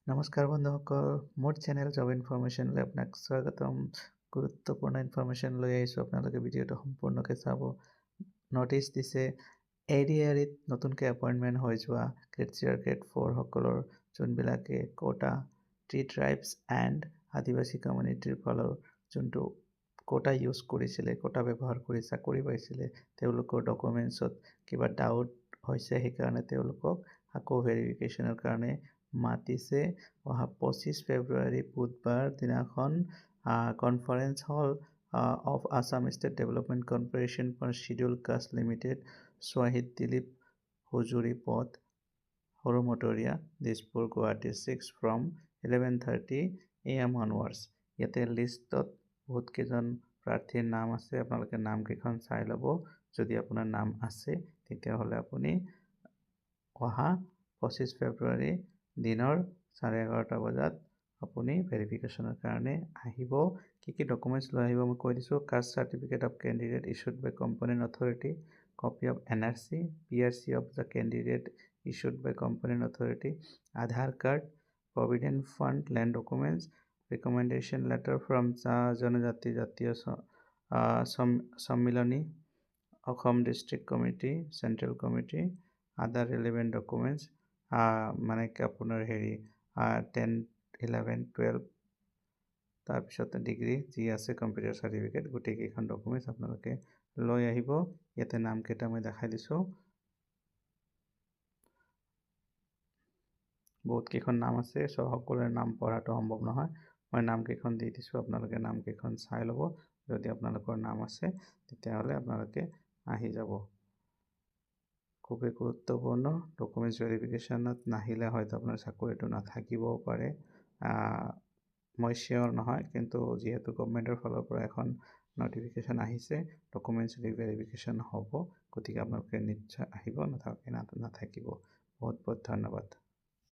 নমস্কাৰ বন্ধুসকল, মোৰ চেনেল জব ইনফৰমেশ্যনলৈ আপোনাক স্বাগতম। গুৰুত্বপূৰ্ণ ইনফৰমেশ্যন লৈ আহিছোঁ, আপোনালোকে ভিডিঅ'টো সম্পূৰ্ণকৈ চাব। নটিচ দিছে ADREত নতুনকৈ এপইণ্টমেণ্ট হৈ যোৱা গ্ৰেড 3 গ্ৰেড 4 সকলৰ যোনবিলাকে কোটা ট্ৰি ট্ৰাইবছ এণ্ড আদিবাসী কমিউনিটিৰ ফালৰ যোনটো কোটা ইউজ কৰিছিলে, কোটা ব্যৱহাৰ কৰি চাকৰি পাইছিলে, তেওঁলোকৰ ডকুমেণ্টছত কিবা ডাউট হৈছে, সেইকাৰণে তেওঁলোকক আকৌ ভেৰিফিকেশ্যনৰ কাৰণে মাতিছে। অহা 25 ফেব্ৰুৱাৰী বুধবাৰ দিনাখন conference hall of Assam state development corporation for schedule caste limited, Shahid Dilip Hujuri পথ, সৰু মটৰীয়া, Dispur, Guwahati 6 from 11:30 AM onwards। ইয়াতে লিষ্টত বহুত কেইজন প্ৰাৰ্থীৰ নাম আছে, আপোনালোকে নামকেইখন চাই ল'ব। যদি আপোনাৰ নাম আছে তেতিয়াহ'লে আপুনি অহা 25 ফেব্ৰুৱাৰী দিনৰ 11:30 বজাত আপুনি ভেৰিফিকেশ্যনৰ কাৰণে আহিব। কি ডকুমেণ্টছ লৈ আহিব মই কৈ দিছোঁ। Caste certificate of candidate issued by competent authority, copy of NRC, PRC of the candidate issued by competent authority, Aadhaar card, provident fund, land documents, recommendation letter from Janajati Jatiya Sanmilani, Assam district committee, central committee, other relevant documents, মানে কি আপোনাৰ 10, 11, 12, তাৰপিছত degree যি আছে, computer certificate, গোটেইকেইখন documents আপোনালোকে লৈ আহিব। ইয়াতে নামকেইটা মই দেখাই দিছোঁ। বহুতকেইখন নাম আছে, সকলোৰে নাম পঢ়াটো সম্ভৱ নহয়। মই নামকেইখন দি দিছোঁ, আপোনালোকে নামকেইখন চাই ল'ব। যদি আপোনালোকৰ নাম আছে তেতিয়াহ'লে আপোনালোকে আহি যাব। খুবেই গুৰুত্বপূৰ্ণ। ডকুমেণ্টছ ভেৰিফিকেশ্যনত নাহিলে হয়তো আপোনাৰ চাকৰিটো নাথাকিবও পাৰে। মই চিয়'ৰ নহয়, কিন্তু যিহেতু গভমেণ্টৰ ফালৰ পৰা এখন নটিফিকেশ্যন আহিছে, ডকুমেণ্টছ ৰিভেৰিফিকেশ্যন হ'ব, গতিকে আপোনালোকে নিশ্চয় আহিব, নাথাকিব। বহুত বহুত ধন্যবাদ।